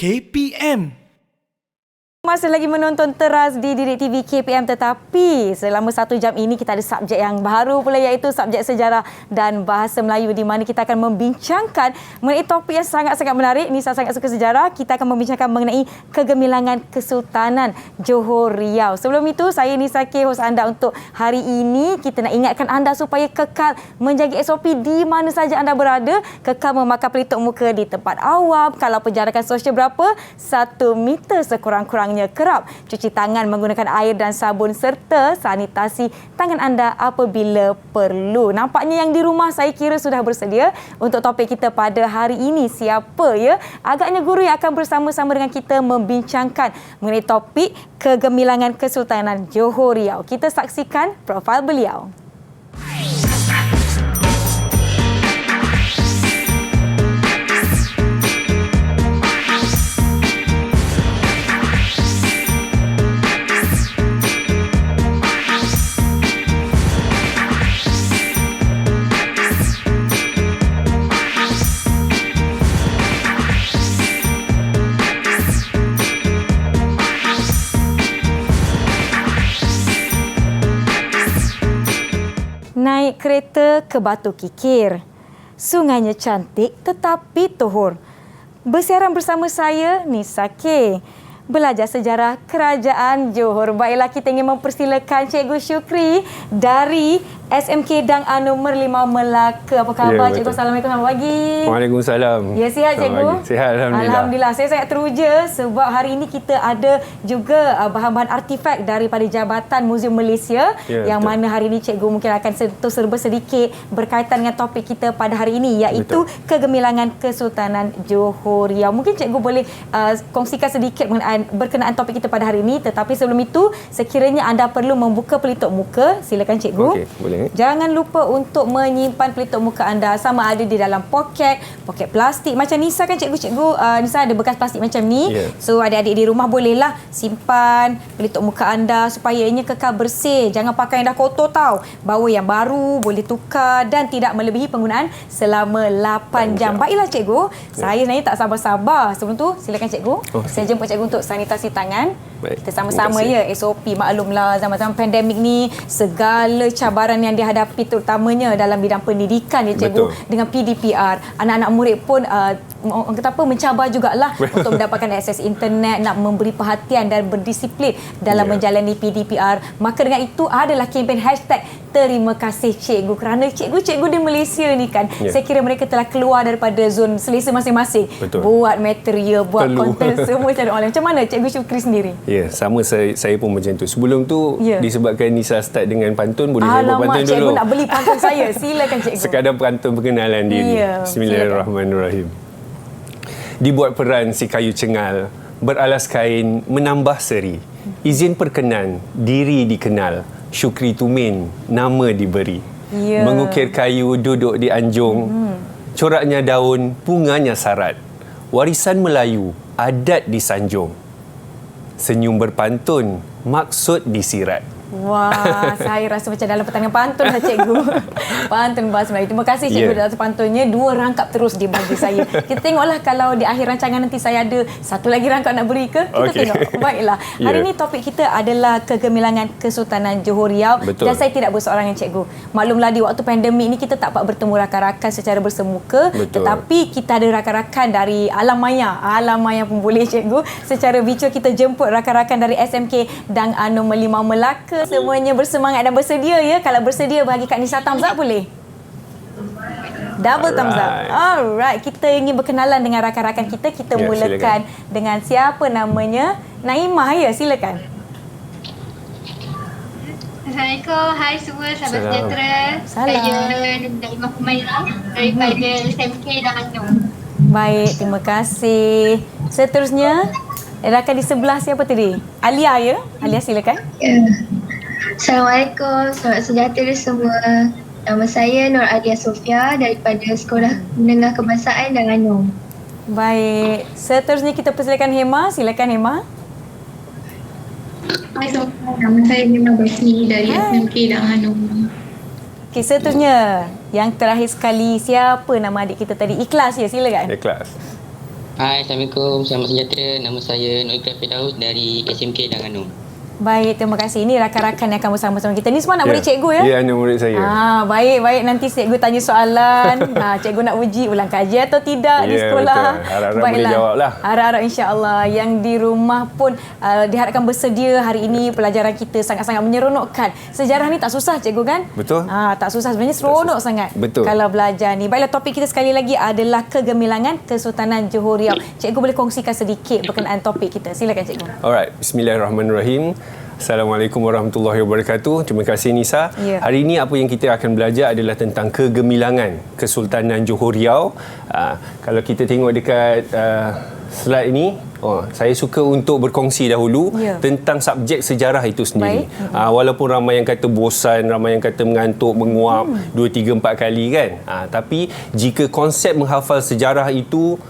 KPM. Masih lagi menonton teras di Didik TV KPM, tetapi selama 1 jam ini kita ada subjek yang baru pula, iaitu subjek sejarah dan bahasa Melayu, di mana kita akan membincangkan mengenai topik yang sangat-sangat menarik. Nisa sangat suka sejarah. Kita akan membincangkan mengenai kegemilangan Kesultanan Johor Riau. Sebelum itu, saya Nisa K, hos anda untuk hari ini. Kita nak ingatkan anda supaya kekal menjaga SOP di mana saja anda berada. Kekal memakai pelitup muka di tempat awam. Kalau penjarakan sosial berapa? 1 meter sekurang-kurangnya. Kerap cuci tangan menggunakan air dan sabun serta sanitasi tangan anda apabila perlu. Nampaknya yang di rumah saya kira sudah bersedia untuk topik kita pada hari ini. Siapa ya? Agaknya guru yang akan bersama-sama dengan kita membincangkan mengenai topik kegemilangan Kesultanan Johor Riau. Kita saksikan profil beliau. Naik kereta ke Batu Kikir. Sungainya cantik tetapi tohor. Bersiaran bersama saya, Nisa K. Belajar sejarah Kerajaan Johor. Baiklah, kita ingin mempersilakan Cikgu Syukri dari SMK Dang Nombor 5 Melaka. Apa khabar, Cikgu? Assalamualaikum, selamat pagi. Waalaikumsalam. Ya, sihat, Cikgu? Sihat, Alhamdulillah. Alhamdulillah. Saya sangat teruja sebab hari ini kita ada juga bahan-bahan artifak daripada Jabatan Muzium Malaysia, yang betul. Mana hari ini Cikgu mungkin akan sentuh serba sedikit berkaitan dengan topik kita pada hari ini, iaitu betul. Kegemilangan Kesultanan Johor Riau. Mungkin Cikgu boleh kongsikan sedikit berkenaan topik kita pada hari ini, tetapi sebelum itu sekiranya anda perlu membuka pelitup muka, silakan Cikgu. Okey, boleh. Jangan lupa untuk menyimpan pelitup muka anda, sama ada di dalam poket plastik. Macam Nisa kan Cikgu, Nisa ada bekas plastik macam ni. So adik-adik di rumah bolehlah simpan pelitup muka anda supaya ianya kekal bersih. Jangan pakai yang dah kotor tau. Bawa yang baru, boleh tukar dan tidak melebihi penggunaan selama 8 jam. Baiklah Cikgu, saya sebenarnya tak sabar-sabar. Sebelum tu silakan Cikgu. Saya jemput Cikgu untuk sanitasi tangan. Baik, kita sama-sama ya, SOP. Maklumlah zaman-zaman pandemik ni segala cabaran yang dihadapi terutamanya dalam bidang pendidikan ya Cikgu. Betul. Dengan PDPR, anak-anak murid pun mencabar jugalah untuk mendapatkan akses internet, nak memberi perhatian dan berdisiplin dalam menjalani PDPR. Maka dengan itu adalah kempen hashtag terima kasih Cikgu, kerana cikgu-cikgu di Malaysia ni kan, saya kira mereka telah keluar daripada zon selesa masing-masing. Betul. Buat material, buat konten semua secara online. Macam mana Cikgu Syukri sendiri? Ya, sama saya pun macam tu. Sebelum tu disebabkan Nisa start dengan pantun, boleh saya buat pantun dulu? Cikgu nak beli pantun saya. Silakan Cikgu. Sekadar pantun perkenalan diri. Bismillahirrahmanirrahim. Dibuat peran si kayu cengal, beralas kain menambah seri. Izin perkenan, diri dikenal. Syukri Tumin, nama diberi. Mengukir kayu duduk di anjung. Coraknya daun, bunganya sarat. Warisan Melayu, adat disanjung. Senyum berpantun, maksud disirat. Wah, saya rasa macam dalam pertandingan pantun lah Cikgu. Pantun bahasa Melayu. Terima kasih Cikgu atas pantunnya. 2 rangkap terus dibagi saya. Kita tengoklah kalau di akhir rancangan nanti saya ada 1 lagi rangkap nak beri ke. Kita tengok. Baiklah. Hari ini topik kita adalah kegemilangan Kesultanan Johor Riau. Betul. Dan saya tidak berseorangan Cikgu. Maklumlah di waktu pandemik ini kita tak dapat bertemu rakan-rakan secara bersemuka. Betul. Tetapi kita ada rakan-rakan dari alam maya. Alam maya pun boleh Cikgu. Secara virtual kita jemput rakan-rakan dari SMK Dang Nombor 5 Melaka. Semuanya bersemangat dan bersedia ya. Kalau bersedia bagi Kak Nisa thumbs up boleh? Double thumbs up. Alright, kita ingin berkenalan dengan rakan-rakan kita. Kita mulakan dengan siapa namanya? Naimah ya, silakan. Assalamualaikum. Hai semua, sahabat sejahtera. Salam. Saya Naimah Humairah daripada SMK Dang Nombor. Baik, terima kasih. Seterusnya rakan di sebelah siapa tadi? Alia ya? Alia silakan. Assalamualaikum, selamat sejahtera semua. Nama saya Nur Adia Sofia daripada Sekolah Menengah Kebangsaan Dang Nombor. Baik, seterusnya kita persilakan Hema. Silakan Hema. Hai semua, nama saya Hema Basni dari SMK Dang Nombor. Okey, seterusnya yang terakhir sekali, siapa nama adik kita tadi? Ikhlas ya, silakan. Ikhlas. Hai, Assalamualaikum. Selamat sejahtera. Nama saya Noika Firdaus dari SMK Terengganu. Baik, terima kasih. Ini rakan-rakan yang akan bersama-sama kita. Ni semua anak murid cikgu ya? Ya, anak murid saya. Baik. Nanti cikgu tanya soalan. Cikgu nak uji ulang kajian atau tidak di sekolah. Betul. Harap-harap boleh jawab lah. Harap-harap insya-Allah. Yang di rumah pun diharapkan bersedia hari ini. Pelajaran kita sangat-sangat menyeronokkan. Sejarah ni tak susah cikgu kan? Betul. Tak susah. Sebenarnya seronok sangat. Betul. Kalau belajar ni. Baiklah, topik kita sekali lagi adalah kegemilangan Kesultanan Johor Riau. Cikgu boleh kongsikan sedikit berkenaan topik kita. Silakan cikgu. Alright, bismillahirrahmanirrahim. Assalamualaikum warahmatullahi wabarakatuh. Terima kasih Nisa. Hari ini apa yang kita akan belajar adalah tentang kegemilangan Kesultanan Johor Riau. Kalau kita tengok dekat slide ini, saya suka untuk berkongsi dahulu tentang subjek sejarah itu sendiri. Walaupun ramai yang kata bosan, ramai yang kata mengantuk, menguap 2, 3, 4 kali kan. Tapi jika konsep menghafal sejarah itu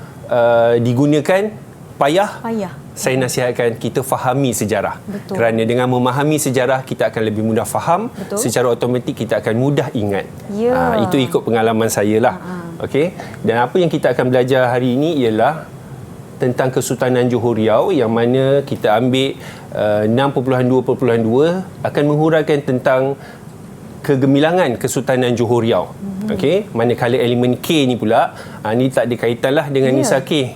digunakan, payah. Saya nasihatkan kita fahami sejarah. Betul. Kerana dengan memahami sejarah, kita akan lebih mudah faham. Betul. Secara automatik kita akan mudah ingat. Itu ikut pengalaman saya lah. Okey. Dan apa yang kita akan belajar hari ini ialah tentang Kesultanan Johor Riau, yang mana kita ambil 6.2.2 akan menguraikan tentang kegemilangan Kesultanan Johor Riau. Okey, manakala elemen K ni pula, ni tak ada kaitan lah dengan Nisa K.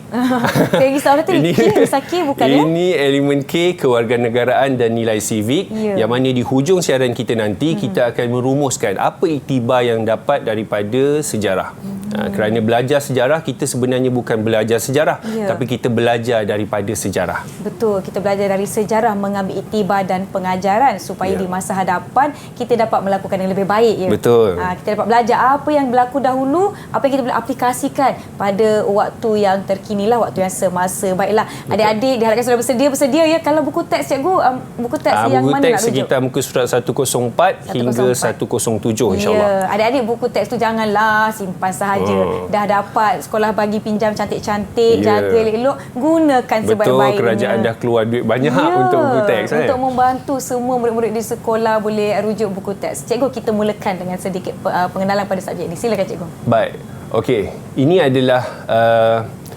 Saya risau betul ni Nisa K bukan ya? Ini elemen K, kewarganegaraan dan nilai civic, yang mana di hujung siaran kita nanti kita akan merumuskan apa iktibar yang dapat daripada sejarah. Kerana belajar sejarah, kita sebenarnya bukan belajar sejarah, tapi kita belajar daripada sejarah. Betul, kita belajar dari sejarah, mengambil iktibar dan pengajaran supaya di masa hadapan kita dapat melakukan yang lebih baik. Betul. Kita dapat belajar apa yang berlaku dahulu, apa yang kita boleh aplikasikan pada waktu yang terkini lah, waktu yang semasa. Baiklah, adik-adik diharapkan sudah bersedia ya. Kalau buku teks cikgu, buku teks yang buku mana teks nak rujuk? sekitar muka surat 104 hingga 107 insyaAllah. Adik-adik buku teks tu janganlah simpan sahaja. Dah dapat sekolah bagi pinjam cantik-cantik, jaga elok-elok, gunakan sebaik-baiknya. Betul, kerajaan dah keluar duit banyak untuk buku teks. Untuk membantu semua murid-murid di sekolah boleh rujuk buku teks. Cikgu, kita mulakan dengan sedikit pengenalan pada subjek ini. Silakan cikgu. Baik. Okey, ini adalah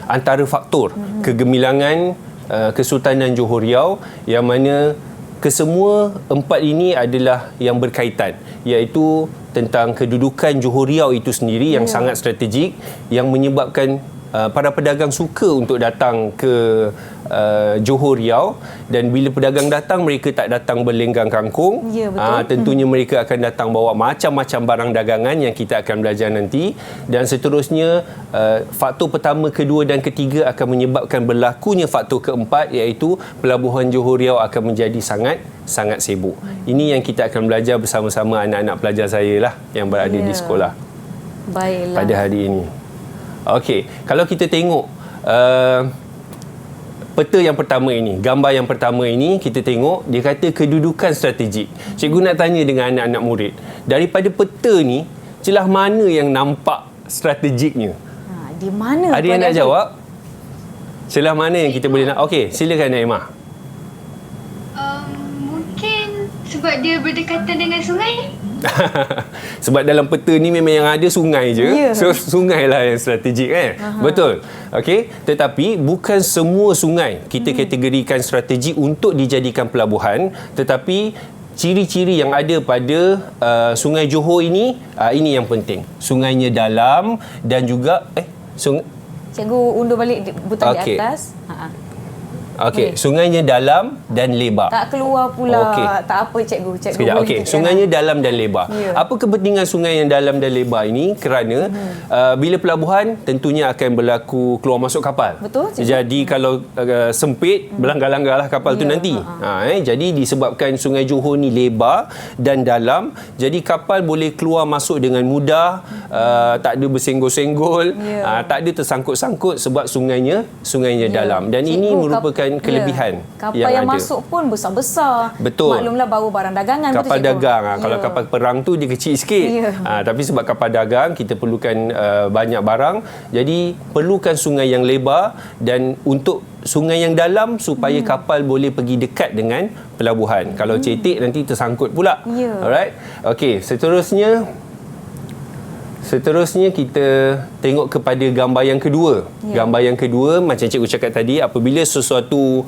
antara faktor kegemilangan Kesultanan Johor Riau, yang mana kesemua 4 ini adalah yang berkaitan, iaitu tentang kedudukan Johor Riau itu sendiri yang sangat strategik, yang menyebabkan para pedagang suka untuk datang ke Johor Riau, dan bila pedagang datang, mereka tak datang berlenggang kangkung. Tentunya mereka akan datang bawa macam-macam barang dagangan yang kita akan belajar nanti, dan seterusnya faktor pertama, kedua dan ketiga akan menyebabkan berlakunya faktor keempat, iaitu pelabuhan Johor Riau akan menjadi sangat sibuk. Ini yang kita akan belajar bersama-sama anak-anak pelajar saya lah yang berada di sekolah. Baiklah. Pada hari ini. Okey, kalau kita tengok peta yang pertama ini, gambar yang pertama ini, kita tengok dia kata kedudukan strategik. Cikgu nak tanya dengan anak-anak murid, daripada peta ni, celah mana yang nampak strategiknya? Di mana? Ada yang nak jawab? Celah mana yang kita boleh nak? Okey, silakan Naimah. Mungkin sebab dia berdekatan dengan sungai. Sebab dalam peta ni memang yang ada sungai je. So sungai lah yang strategik kan. Betul. Okey, tetapi bukan semua sungai kita kategorikan strategik untuk dijadikan pelabuhan, tetapi ciri-ciri yang ada pada Sungai Johor ini yang penting. Sungainya dalam dan juga Cikgu undur balik butang di atas. Okey, sungainya dalam dan lebar. Tak keluar pula. Tak apa cikgu. Sekejap. Okey, sungainya dalam dan lebar. Apa kepentingan sungai yang dalam dan lebar ini? Kerana bila pelabuhan tentunya akan berlaku keluar masuk kapal. Betul, cikgu. Jadi kalau sempit, berlanggar-langgarlah kapal tu nanti. Jadi disebabkan Sungai Johor ni lebar dan dalam, jadi kapal boleh keluar masuk dengan mudah, tak ada bersenggol-senggol, tak ada tersangkut-sangkut sebab sungainya dalam. Dan cikgu, ini merupakan kelebihan kapal yang ada. Masuk pun besar-besar. Betul. Maklumlah bawa barang dagangan. Kapal dagang. Kalau kapal perang tu dia kecil sikit. Tapi sebab kapal dagang kita perlukan banyak barang. Jadi perlukan sungai yang lebar dan untuk sungai yang dalam supaya kapal boleh pergi dekat dengan pelabuhan. Kalau cetek nanti tersangkut pula. Alright. Okey, seterusnya Seterusnya kita tengok kepada gambar yang kedua. Gambar yang kedua macam cikgu cakap tadi, apabila sesuatu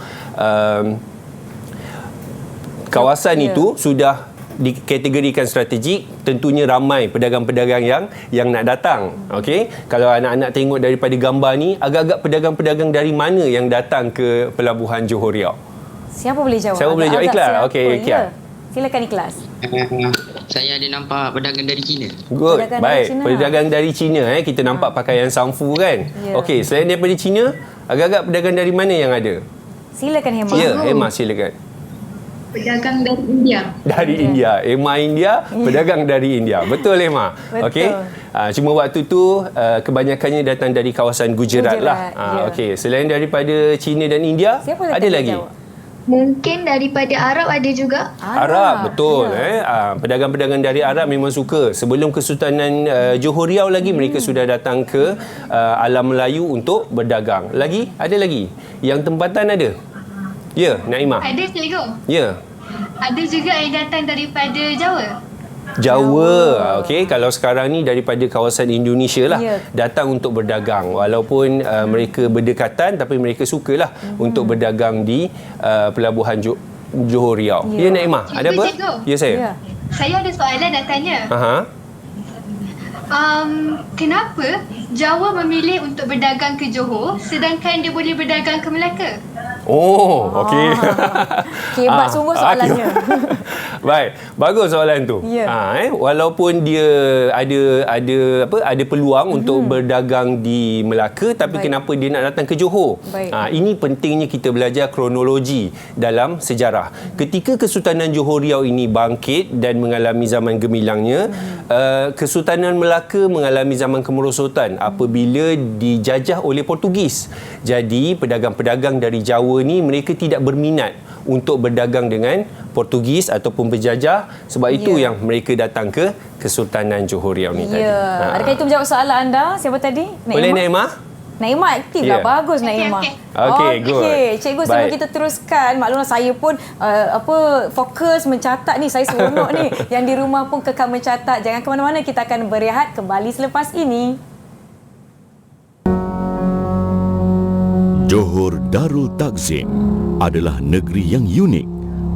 kawasan itu sudah dikategorikan strategik, tentunya ramai pedagang-pedagang yang nak datang. Okey, kalau anak-anak tengok daripada gambar ni, agak-agak pedagang-pedagang dari mana yang datang ke pelabuhan Johor Riau? Siapa boleh jawab? Siapa boleh jawab? Ikhlas. Okey, Ikhlas. Silakan Ikhlas. Saya ada nampak pedagang dari China. Good. Pedagang Baik. dari China. Pedagang dari China. Kita nampak pakaian samfu kan? Okey, selain daripada China, agak-agak pedagang dari mana yang ada? Silakan Hema. Ya, Emma silakan. Pedagang dari India. Dari India. Emma India, pedagang dari India. Betul Emma? Betul. Okey. Cuma waktu tu kebanyakannya datang dari kawasan Gujarat lah. Okey, selain daripada China dan India, Siapa ada lagi? jawab? Mungkin daripada Arab ada juga. Arab, betul. Pedagang-pedagang dari Arab memang suka. Sebelum Kesultanan Johor Riau lagi, mereka sudah datang ke Alam Melayu untuk berdagang. Lagi? Ada lagi? Yang tempatan ada? Ya, Naimah. Ada cikgu. Ya. Ada juga yang datang daripada Jawa. Jawa. Okey, kalau sekarang ni daripada kawasan Indonesia lah, datang untuk berdagang. Walaupun mereka berdekatan, tapi mereka sukalah untuk berdagang di pelabuhan Johor Riau. Ya, Naimah, ada apa? Cikgu. Ya, saya. Saya ada soalan nak tanya. Kenapa Jawa memilih untuk berdagang ke Johor sedangkan dia boleh berdagang ke Melaka? Oh, okey. Hebat sungguh soalannya. Baik, bagus soalan tu. Walaupun dia ada peluang untuk berdagang di Melaka, tapi kenapa dia nak datang ke Johor? Ini pentingnya kita belajar kronologi dalam sejarah. Ketika Kesultanan Johor Riau ini bangkit dan mengalami zaman gemilangnya, Kesultanan Melaka mengalami zaman kemerosotan apabila dijajah oleh Portugis. Jadi pedagang-pedagang dari Jawa ni mereka tidak berminat untuk berdagang dengan Portugis ataupun penjajah, sebab itu yang mereka datang ke Kesultanan Johor Riau ni tadi. Adakah itu menjawab soalan anda? Siapa tadi? Boleh Naimah? Naimah aktif lah. Bagus Naimah. Okey, good. Cikgu, sebelum kita teruskan, maklumlah saya pun fokus mencatat ni. Saya seronok ni. Yang di rumah pun kekal mencatat. Jangan ke mana-mana, kita akan berehat kembali selepas ini. Johor Darul Takzim adalah negeri yang unik,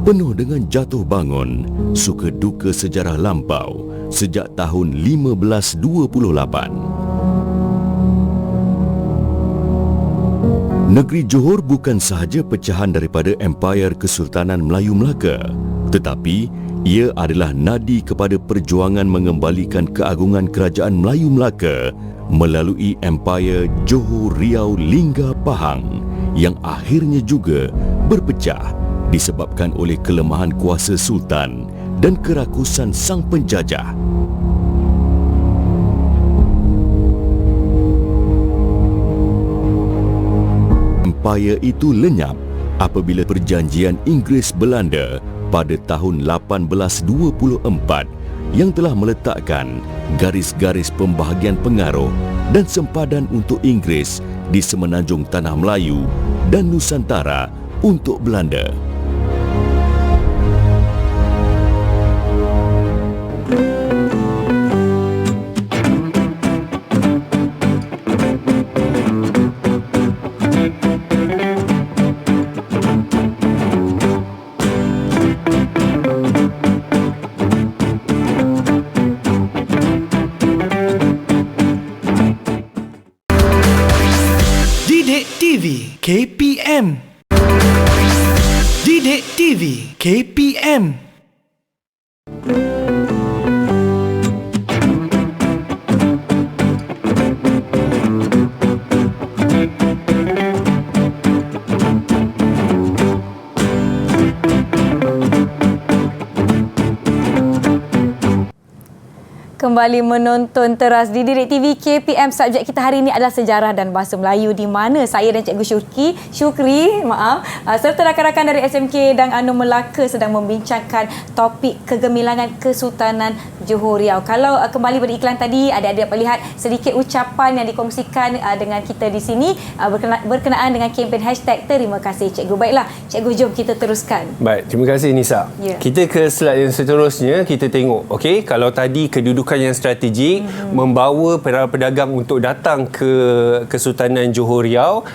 penuh dengan jatuh bangun, suka duka sejarah lampau sejak tahun 1528. Negeri Johor bukan sahaja pecahan daripada Empayar Kesultanan Melayu Melaka, tetapi ia adalah nadi kepada perjuangan mengembalikan keagungan Kerajaan Melayu Melaka melalui Empayar Johor Riau Lingga Pahang yang akhirnya juga berpecah disebabkan oleh kelemahan kuasa Sultan dan kerakusan sang penjajah. Empayar itu lenyap apabila perjanjian Inggeris-Belanda pada tahun 1824 yang telah meletakkan garis-garis pembahagian pengaruh dan sempadan untuk Inggeris di semenanjung Tanah Melayu dan Nusantara untuk Belanda. KPM Didik TV KPM. Kembali menonton teras di Didik TV KPM. Subjek kita hari ini adalah sejarah dan bahasa Melayu, di mana saya dan Cikgu Syukri serta rakan-rakan dari SMK Dang Anu Melaka sedang membincangkan topik kegemilangan Kesultanan Johor Riau. Kalau kembali beriklan tadi, adik-adik dapat lihat sedikit ucapan yang dikongsikan dengan kita di sini berkenaan dengan kempen hashtag Terima Kasih Cikgu. Baiklah, Cikgu, jom kita teruskan. Baik, terima kasih Nisa. Kita ke slide yang seterusnya, kita tengok. Okey, kalau tadi kedudukan kedudukan yang strategik, membawa para pedagang untuk datang ke Kesultanan Johor Riau.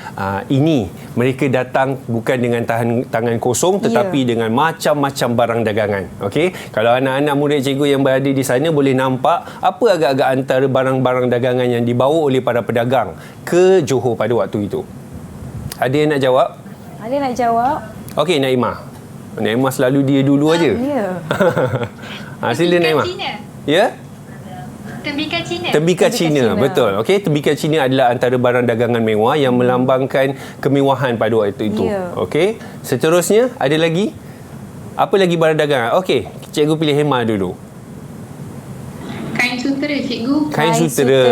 Ini mereka datang bukan dengan tangan kosong, tetapi dengan macam-macam barang dagangan. Okey, kalau anak-anak murid cikgu yang berada di sana boleh nampak apa agak-agak antara barang-barang dagangan yang dibawa oleh para pedagang ke Johor pada waktu itu. Ada yang nak jawab? Ada nak jawab? Okey, Naimah. Naimah selalu dia dulu aja. Ya. Sila Naimah. Ya? Tembikar Cina. Tembikar Cina, betul. Okey, tembikar Cina adalah antara barang dagangan mewah yang melambangkan kemewahan pada waktu itu. Okey. Seterusnya ada lagi? Apa lagi barang dagangan? Okey, cikgu pilih Hema dulu. Kain sutera, cikgu. Kain sutera.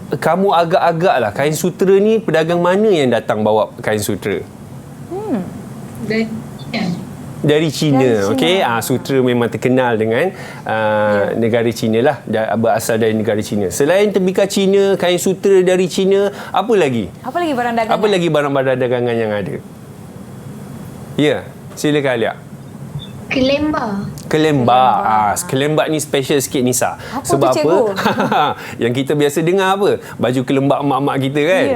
Kamu agak-agak lah, kain sutera ni pedagang mana yang datang bawa kain sutera? Dari China. Okey, sutera memang terkenal dengan negara China lah, berasal dari negara China. Selain tembikar China, kain sutera dari China, apa lagi? Apa lagi barang dagangan? Apa lagi barang-barang dagangan yang ada? Ya, silakan Alia. Kelembar. Kelembar ni special sikit Nisa. Apa Sebab tu, cikgu? Yang kita biasa dengar apa? Baju kelembar mak-mak kita kan?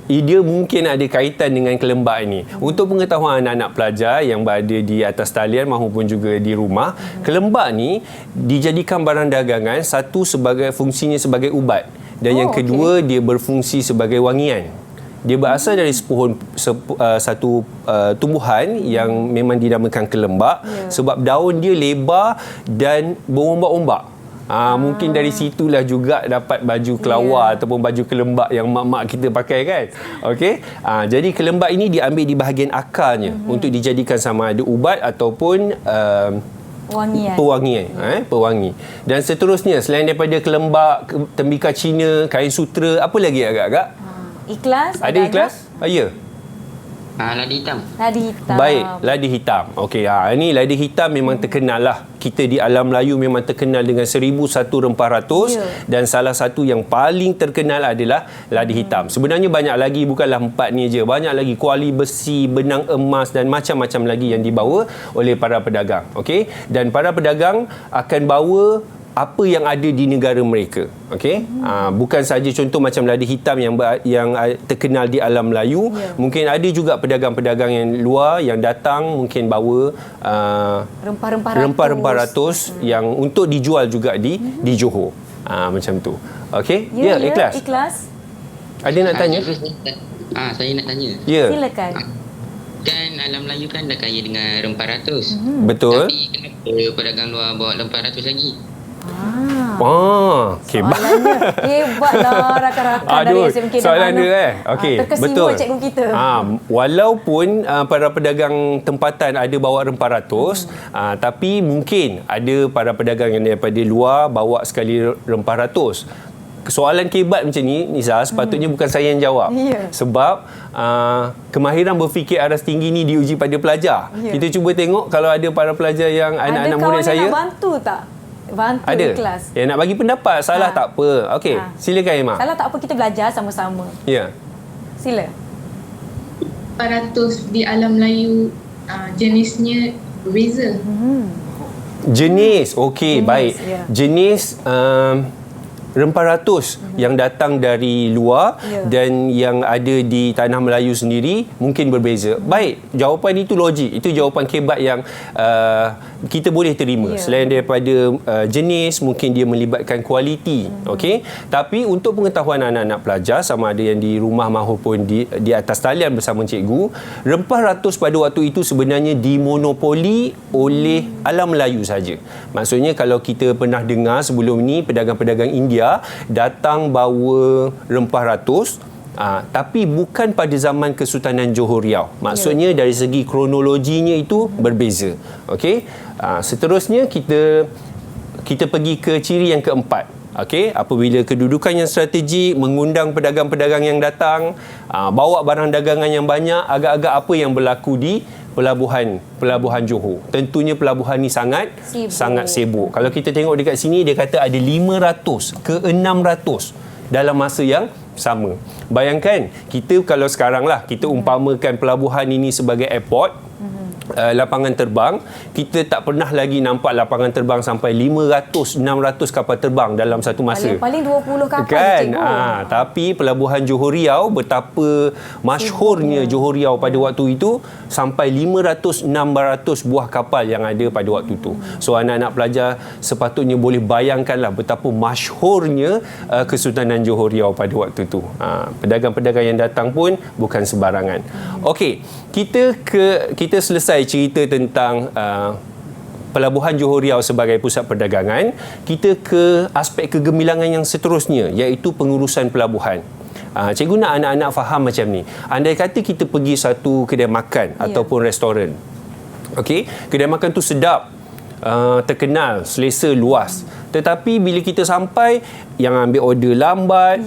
Dia mungkin ada kaitan dengan kelembar ini. Untuk pengetahuan anak-anak pelajar yang berada di atas talian maupun juga di rumah, kelembar ni dijadikan barang dagangan, satu sebagai fungsinya sebagai ubat dan yang kedua dia berfungsi sebagai wangian. Dia berasal dari satu tumbuhan yang memang dinamakan kelembak sebab daun dia lebar dan berombak-ombak. Mungkin dari situlah juga dapat baju kelawar ataupun baju kelembak yang mak-mak kita pakai kan. Okey. Jadi kelembak ini diambil di bahagian akarnya untuk dijadikan sama ada ubat ataupun pewangi. Dan seterusnya selain daripada kelembak, tembikar Cina, kain sutera, apa lagi agak-agak? Ikhlas? Ada ikhlas? Ya. Ladi hitam. Ladi hitam. Baik, ladi hitam. Okey, ini ladi hitam memang terkenal lah. Kita di alam Melayu memang terkenal dengan 1001 rempah ratus dan salah satu yang paling terkenal adalah ladi hitam. Sebenarnya banyak lagi, bukanlah 4 ni je. Banyak lagi kuali besi, benang emas dan macam-macam lagi yang dibawa oleh para pedagang. Okey, dan para pedagang akan bawa apa yang ada di negara mereka. Okey, bukan saja contoh macam ladi hitam yang terkenal di alam Melayu. Mungkin ada juga pedagang-pedagang yang luar yang datang mungkin bawa rempah-rempah ratus yang untuk dijual juga di Johor. Macam tu. Okey, ikhlas. Ada nak tanya? Saya nak tanya. Silakan. Kan alam Melayu kan dah kaya dengan rempah ratus. Betul. Tapi kenapa pedagang luar bawa rempah ratus lagi? Soalannya hebatlah rakan-rakan dari SMK soalan dia okey, betul. Cikgu kita. Walaupun para pedagang tempatan ada bawa rempah ratus, tapi mungkin ada para pedagang yang daripada luar bawa sekali rempah ratus. Soalan kebat macam ni, Nisa, sepatutnya bukan saya yang jawab. Sebab kemahiran berfikir aras tinggi ni diuji pada pelajar. Kita cuba tengok kalau ada para pelajar yang anak-anak murid saya. Ada kawan yang nak bantu tak? Bantu ada ikhlas. Yang nak bagi pendapat. Salah tak apa. Okey, silakan Emma. Salah tak apa, kita belajar sama-sama. Ya. Sila. 400 di alam Melayu jenisnya berbeza. Jenis, okey, baik. Jenis rempah ratus yang datang dari luar dan yang ada di tanah Melayu sendiri mungkin berbeza. Baik, jawapan itu logik. Itu jawapan kebat yang kita boleh terima. Selain daripada jenis, mungkin dia melibatkan kualiti. Okey. Tapi untuk pengetahuan anak-anak pelajar, sama ada yang di rumah maupun di atas talian bersama cikgu, rempah ratus pada waktu itu sebenarnya dimonopoli oleh alam Melayu saja. Maksudnya kalau kita pernah dengar sebelum ni pedagang-pedagang India datang bawa rempah ratus, tapi bukan pada zaman Kesultanan Johor Riau. Maksudnya dari segi kronologinya itu berbeza. Okey. Seterusnya kita pergi ke ciri yang keempat. Okey, apabila kedudukan yang strategik, mengundang pedagang-pedagang yang datang, bawa barang dagangan yang banyak, agak-agak apa yang berlaku di pelabuhan Johor. Tentunya pelabuhan ni sangat sibuk. Kalau kita tengok dekat sini, dia kata ada 500 ke 600 dalam masa yang sama. Bayangkan, kita kalau sekarang lah kita umpamakan pelabuhan ini sebagai airport, lapangan terbang, kita tak pernah lagi nampak lapangan terbang sampai 500-600 kapal terbang dalam satu masa. Paling 20 kapal kan? cikgu. Tapi pelabuhan Johor Riau, betapa masyhurnya Johor Riau pada waktu itu, sampai 500-600 buah kapal yang ada pada waktu itu. So anak-anak pelajar sepatutnya boleh bayangkanlah betapa masyhurnya Kesultanan Johor Riau pada waktu itu. Pedagang-pedagang yang datang pun bukan sembarangan. Okey, kita selesai cerita tentang Pelabuhan Johor Riau sebagai pusat perdagangan. Kita ke aspek kegemilangan yang seterusnya, iaitu pengurusan pelabuhan. Cikgu nak anak-anak faham macam ni. Andai kata kita pergi satu kedai makan ataupun restoran. Okey, kedai makan tu sedap, terkenal, selesa, luas. Tetapi bila kita sampai, yang ambil order lambat,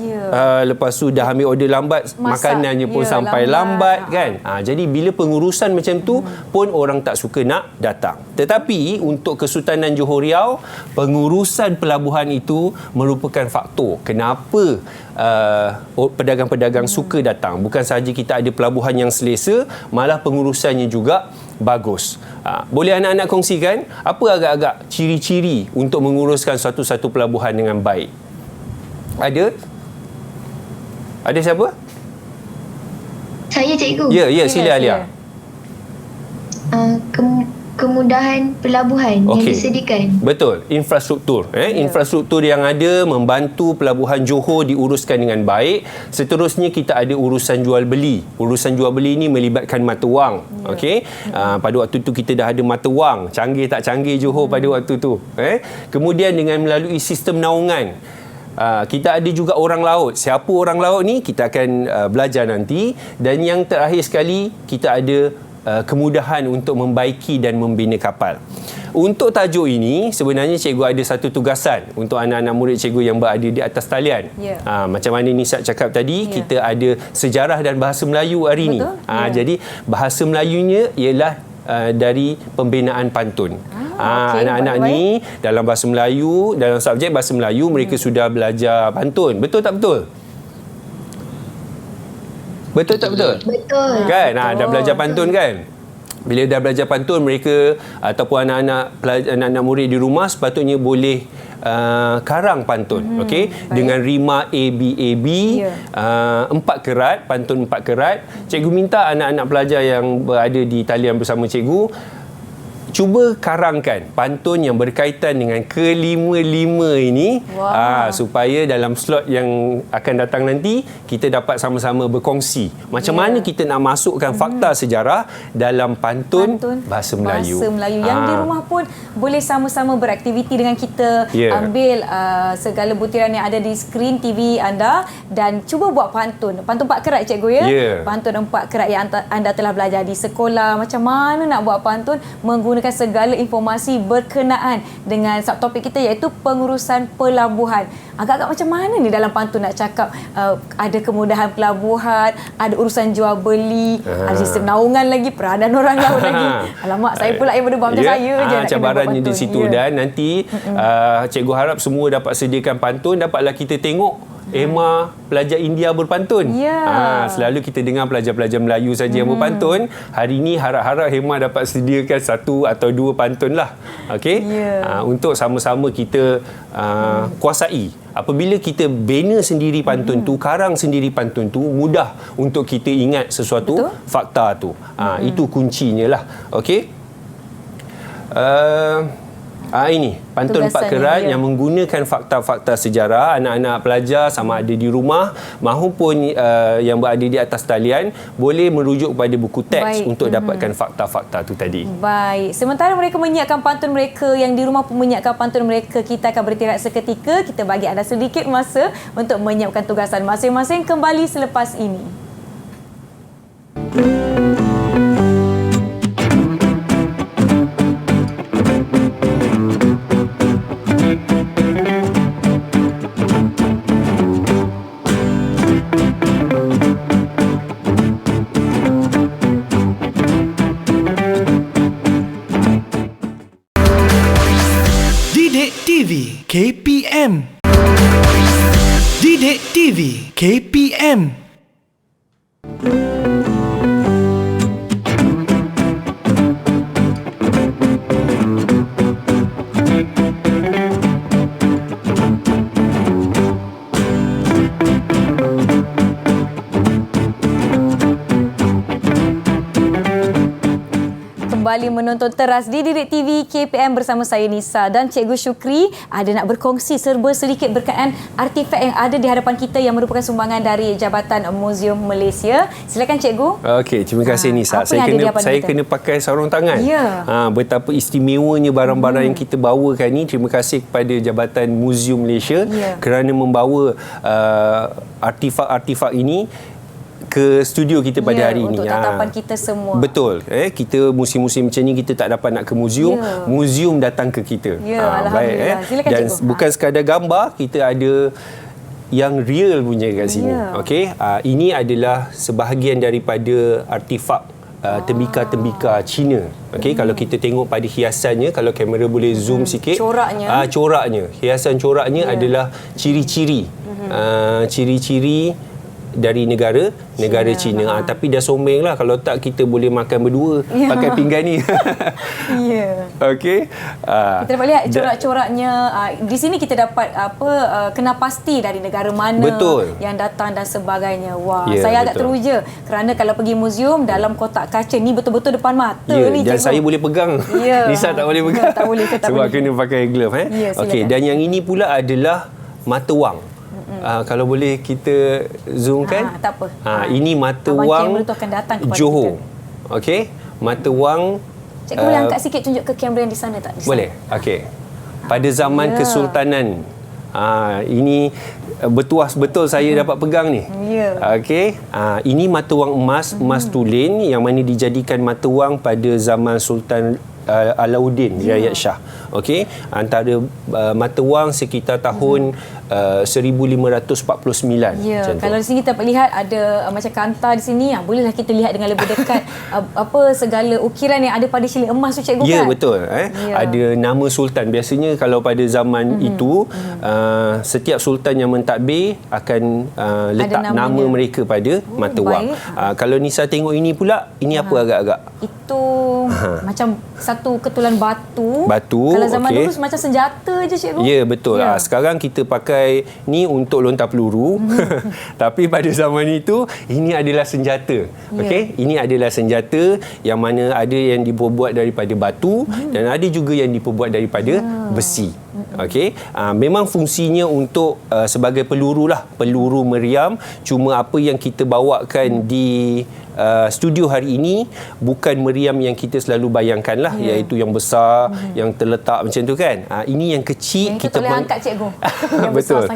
lepas tu dah ambil order lambat, makanannya pun sampai lambat kan. Jadi bila pengurusan macam tu pun orang tak suka nak datang. Tetapi untuk Kesultanan Johor Riau, pengurusan pelabuhan itu merupakan faktor kenapa pedagang-pedagang suka datang. Bukan sahaja kita ada pelabuhan yang selesa, malah pengurusannya juga bagus. Boleh anak-anak kongsikan apa agak-agak ciri-ciri untuk menguruskan satu-satu pelabuhan dengan baik? Ada? Ada siapa? Saya cikgu. Ya, sila Alia. Kemudahan pelabuhan yang disediakan. Betul, infrastruktur. Infrastruktur yang ada membantu pelabuhan Johor diuruskan dengan baik. Seterusnya kita ada urusan jual beli. Urusan jual beli ini melibatkan mata wang. Pada waktu tu kita dah ada mata wang. Canggih tak canggih Johor pada waktu tu. Kemudian dengan melalui sistem naungan. Kita ada juga orang laut. Siapa orang laut ni kita akan belajar nanti. Dan yang terakhir sekali, kita ada kemudahan untuk membaiki dan membina kapal. Untuk tajuk ini, sebenarnya cikgu ada satu tugasan untuk anak-anak murid cikgu yang berada di atas talian. Macam mana Nisa cakap tadi, kita ada sejarah dan bahasa Melayu hari ini. Jadi bahasa Melayunya ialah dari pembinaan pantun. Anak-anak ni dalam bahasa Melayu, dalam subjek bahasa Melayu, mereka sudah belajar pantun. Betul tak betul? Betul tak betul? Betul. Kan? Dah belajar pantun kan? Bila dah belajar pantun, mereka ataupun anak-anak murid di rumah sepatutnya boleh karang pantun. Dengan rima ABAB, 4 kerat, pantun 4 kerat. Cikgu minta anak-anak pelajar yang berada di talian bersama cikgu cuba karangkan pantun yang berkaitan dengan kelima-lima ini, supaya dalam slot yang akan datang nanti kita dapat sama-sama berkongsi macam mana kita nak masukkan fakta sejarah dalam pantun bahasa Melayu. Yang di rumah pun boleh sama-sama beraktiviti dengan kita. Ambil segala butiran yang ada di skrin TV anda dan cuba buat pantun 4 kerat cikgu Pantun 4 kerat yang anda telah belajar di sekolah. Macam mana nak buat pantun menggunakan segala informasi berkenaan dengan subtopik kita, iaitu pengurusan pelabuhan. Agak-agak macam mana ni dalam pantun nak cakap ada kemudahan pelabuhan, ada urusan jual beli, ada sistem naungan lagi, peranan orang laut lagi. Alamak, saya pula yang berdebar macam saya je. Cabarannya di situ. Dan nanti cikgu harap semua dapat sediakan pantun, dapatlah kita tengok Emma pelajar India berpantun. Selalu kita dengar pelajar-pelajar Melayu saja yang berpantun. Hari ini harap-harap Emma dapat sediakan 1 atau 2 pantun lah. Untuk sama-sama kita kuasai. Apabila kita bina sendiri pantun tu, karang sendiri pantun tu, mudah untuk kita ingat sesuatu fakta tu. Itu kuncinya lah. Ini pantun 4 kerat yang menggunakan fakta-fakta sejarah. Anak-anak pelajar sama ada di rumah maupun yang berada di atas talian boleh merujuk kepada buku teks untuk dapatkan fakta-fakta tu tadi. Baik. Sementara mereka menyiapkan pantun mereka, yang di rumah pun menyiapkan pantun mereka, kita akan beristirahat seketika. Kita bagi anda sedikit masa untuk menyiapkan tugasan masing-masing. Kembali selepas ini. TV KPM. Didik TV KPM. kembali menonton teras di Didik TV KPM bersama saya Nisa dan Cikgu Syukri ada nak berkongsi serba sedikit berkaitan artifak yang ada di hadapan kita yang merupakan sumbangan dari Jabatan Muzium Malaysia. Silakan Cikgu. Okey, terima kasih Nisa. Saya kena pakai sarung tangan. Ya. Betapa istimewanya barang-barang yang kita bawakan ni. Terima kasih kepada Jabatan Muzium Malaysia kerana membawa artifak-artifak ini ke studio kita pada hari ini. Untuk tatapan kita semua. Betul. Kita musim-musim macam ni kita tak dapat nak ke muzium. Muzium datang ke kita. Alhamdulillah. Silakan Dan Cikgu. bukan sekadar gambar, kita ada yang real punya kat sini. Okey. Ini adalah sebahagian daripada artifak tembika-tembika Cina. Okey, kalau kita tengok pada hiasannya, kalau kamera boleh zoom sikit. Coraknya. Hiasan coraknya adalah ciri-ciri. Ciri-ciri dari negara China. Tapi dah someng lah. Kalau tak, kita boleh makan berdua pakai pinggan ni. Okey. Kita dapat lihat corak-coraknya. Di sini kita dapat kena pasti dari negara mana yang datang dan sebagainya. Wah, saya agak teruja kerana kalau pergi muzium dalam kotak kaca ni betul-betul depan mata ni. Dan saya boleh pegang. Nisa tak boleh pegang. Tak boleh. Sebab kena pakai glove. Okey, dan yang ini pula adalah mata wang. Kalau boleh kita zoomkan. Tak apa. Ini mata wang Johor. Okey, mata wang. Cikgu boleh angkat sikit tunjuk ke kamera yang di sana tak? Boleh. Okey. Pada zaman Kesultanan. Ini bertuas betul saya dapat pegang ni. Okey. Ini mata wang emas tulen yang mana dijadikan mata wang pada zaman Sultan Alauddin Riayat Shah. Okey, antara mata wang sekitar tahun 1549. Kalau di sini kita lihat ada macam kanta di sini, bolehlah kita lihat dengan lebih dekat segala ukiran yang ada pada shilling emas tu Cikgu kan? Betul. Ada nama sultan. Biasanya kalau pada zaman itu setiap sultan yang mentadbir akan letak nama mereka pada mata wang. Kalau Nisa tengok ini pula, ini apa agak-agak? Itu macam satu ketulan batu. Kalau zaman dulu macam senjata je Cikgu. Ya, betul. Sekarang kita pakai ni untuk lontar peluru. Tapi pada zaman itu, ini adalah senjata. Okey, ini adalah senjata yang mana ada yang dibuat daripada batu dan ada juga yang dibuat daripada besi. Okey, memang fungsinya untuk sebagai peluru lah, peluru meriam. Cuma apa yang kita bawakan di studio hari ini bukan meriam yang kita selalu bayangkan lah, iaitu yang besar, yang terletak macam tu kan. Ini yang kecil, kita boleh angkat Cikgu. Betul.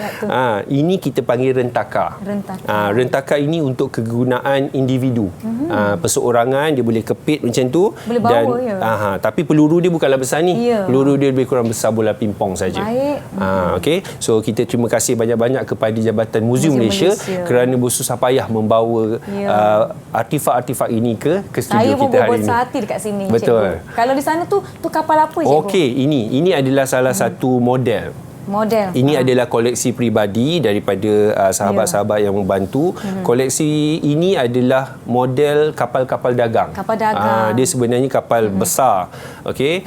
Ini kita panggil rentaka. Rentaka ini untuk kegunaan individu. Perseorangan dia boleh kepit macam tu. Boleh bawa tapi peluru dia bukanlah besar ni. Peluru dia lebih kurang besar bola pingpong saja. Okey. So kita terima kasih banyak-banyak kepada Jabatan Muzium Malaysia kerana bersusah payah membawa artifak-artifak ini ke studio kita hari ini. Saya pun bersahati dekat sini. Betul. Cikgu. Kalau di sana tu kapal apa Cikgu? Okey, ini adalah salah satu model. Ini adalah koleksi peribadi daripada sahabat-sahabat yang membantu. Koleksi ini adalah model kapal-kapal dagang. Dia sebenarnya kapal besar. Okey.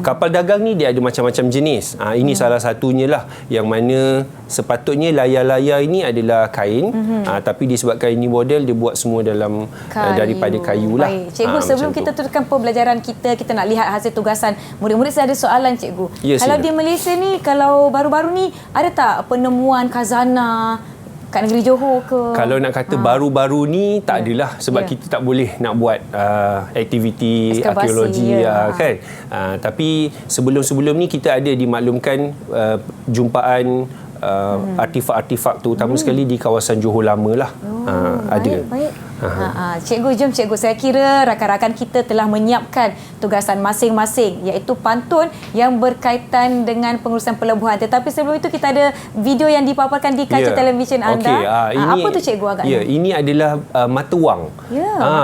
Kapal dagang ni dia ada macam-macam jenis. Ini salah satunya lah yang mana sepatutnya layar-layar ini adalah kain. Tapi disebabkan ini model, dia buat semua dalam daripada kayu lah. Baik. Cikgu, sebelum kita teruskan pembelajaran kita nak lihat hasil tugasan murid-murid. Saya ada soalan Cikgu. Kalau di Malaysia ni, kalau baru-baru ni ada tak penemuan khazanah kat negeri Johor ke? Kalau nak kata baru-baru ni tak adalah, sebab kita tak boleh nak buat aktiviti arkeologi kan. Tapi sebelum-sebelum ni kita ada dimaklumkan jumpaan artifak-artifak terutama sekali di kawasan Johor Lama lah. Ada. Baik. Cikgu, jom Cikgu. Saya kira rakan-rakan kita telah menyiapkan tugasan masing-masing, iaitu pantun yang berkaitan dengan pengurusan pelebuhan. Tetapi sebelum itu kita ada video yang dipaparkan di kaca televisyen anda. Apa tu Cikgu agaknya? Ini adalah mata wang.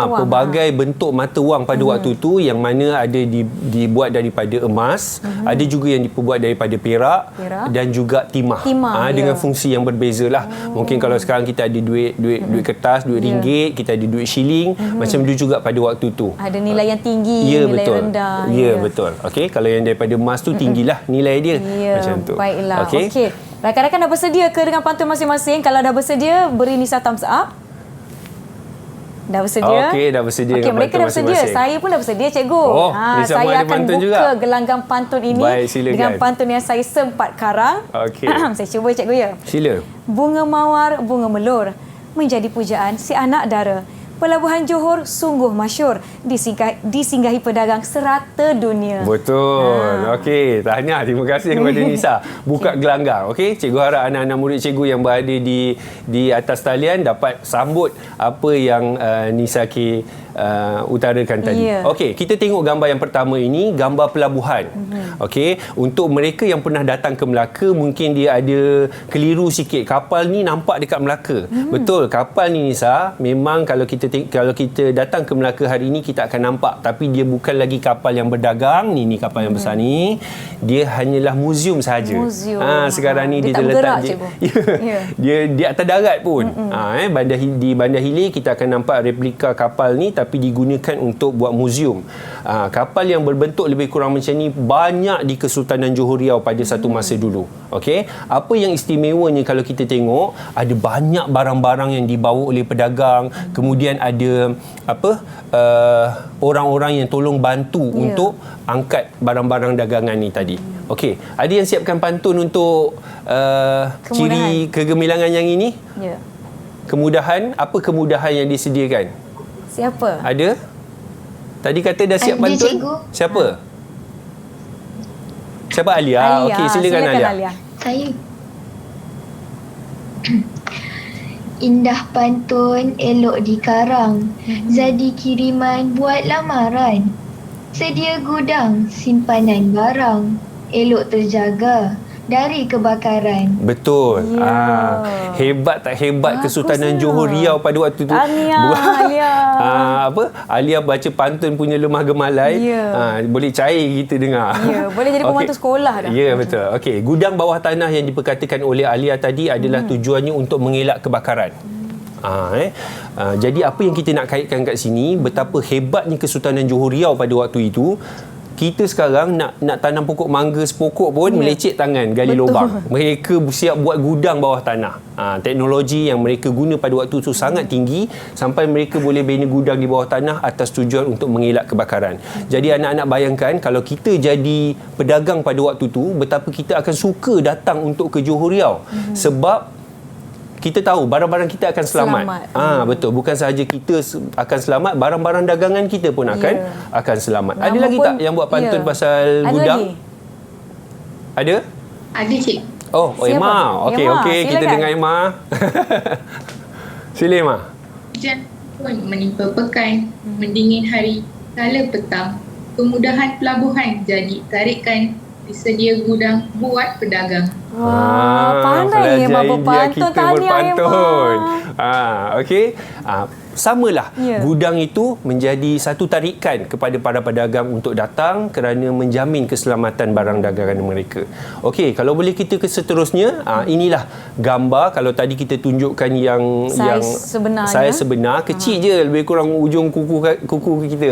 Pelbagai bentuk mata wang pada waktu tu, yang mana ada dibuat daripada emas, ada juga yang dibuat daripada perak dan juga timah. Dengan fungsi yang berbeza lah. Mungkin kalau sekarang kita ada duit kertas, duit ringgit, kita ada duit shilling, macam dulu juga pada waktu tu. Ada nilai yang tinggi, nilai rendah. Betul. Okey, kalau yang daripada emas tu tinggilah nilai dia. Macam tu. Baiklah. Okey. Rakan-rakan dah bersedia ke dengan pantun masing-masing? Kalau dah bersedia, beri Nisa thumbs up. Dah bersedia? Okey, dah bersedia Okey, dengan mereka pantun dah bersedia. masing-masing. Saya pun dah bersedia, cikgu. Oh, Nisa pun saya ada akan pantun buka juga? gelanggang pantun ini Baik, silakan. dengan pantun yang saya sempat karang. Okey. Saya cuba, cikgu, ya. Sila. Bunga mawar, bunga melur, menjadi pujaan si anak dara. Pelabuhan Johor sungguh masyur, disinggahi pedagang serata dunia. Betul. Okey, tahniah. Terima kasih kepada Nisa. Buka gelanggang. Okey, cikgu harap anak-anak murid cikgu yang berada di atas talian dapat sambut apa yang Nisa K utarakan tadi. Ya. Okey, kita tengok gambar yang pertama ini, gambar pelabuhan. Okey, untuk mereka yang pernah datang ke Melaka, mungkin dia ada keliru sikit. Kapal ni nampak dekat Melaka. Betul, kapal ni Nisa, memang kalau kita datang ke Melaka hari ini kita akan nampak, tapi dia bukan lagi kapal yang berdagang. Ni kapal yang besar ni, dia hanyalah muzium sahaja. Muzium. Sekarang ni Dia dia tak terletak bergerak, cikgu. Ya. dia di atas darat pun. Di Bandar Hilir kita akan nampak replika kapal ni, tapi digunakan untuk buat muzium. Kapal yang berbentuk lebih kurang macam ni banyak di Kesultanan Johor Riau pada satu masa dulu. Okey, apa yang istimewanya kalau kita tengok, ada banyak barang-barang yang dibawa oleh pedagang, kemudian ada orang-orang yang tolong bantu untuk angkat barang-barang dagangan ni tadi. Okey, ada yang siapkan pantun untuk ciri kegemilangan yang ini? Ya. Kemudahan, apa kemudahan yang disediakan? Siapa? Ada? Tadi kata dah siap Ada, pantun? cikgu. Siapa? Siapa? Alia. Okey, silakan Alia. Saya. Indah pantun elok dikarang, jadi kiriman buat lamaran. Sedia gudang simpanan barang, elok terjaga dari kebakaran. Betul. Ya. Hebat tak hebat Bagusnya. Kesultanan Johor Riau pada waktu tu. Alia. Alia baca pantun punya lemah gemalai. Ya. Boleh cair kita dengar. Ya, boleh jadi pembantu sekolah dah. Ya, betul. Okey, gudang bawah tanah yang diperkatakan oleh Alia tadi adalah tujuannya untuk mengelak kebakaran. Jadi apa yang kita nak kaitkan kat sini, betapa hebatnya Kesultanan Johor Riau pada waktu itu. Kita sekarang nak tanam pokok mangga sepokok pun melecet tangan gali lubang. Mereka siap buat gudang bawah tanah. Teknologi yang mereka guna pada waktu itu sangat tinggi sampai mereka boleh bina gudang di bawah tanah atas tujuan untuk mengelak kebakaran. Jadi anak-anak bayangkan kalau kita jadi pedagang pada waktu itu, betapa kita akan suka datang untuk ke Johor Riau. Sebab kita tahu barang-barang kita akan selamat. Betul, bukan sahaja kita akan selamat, barang-barang dagangan kita pun akan selamat. Ada lagi tak yang buat pantun pasal gudang? Ada? Ada, cik. Oh, Emma. Okey, kita dengar Emma. Sila Emma. Hujan pun menimpa pekan, mendingin hari, kala petang. Kemudahan pelabuhan jadi tarikan, disedia gudang buat pedagang. Wah, pandai Emma berpantun. Tahniah Emma. Okey. Samalah. Gudang itu menjadi satu tarikan kepada para pedagang untuk datang kerana menjamin keselamatan barang dagangan mereka. Okey, kalau boleh kita ke seterusnya, inilah gambar. Kalau tadi kita tunjukkan yang saiz sebenar, kecil je, lebih kurang ujung kuku kita.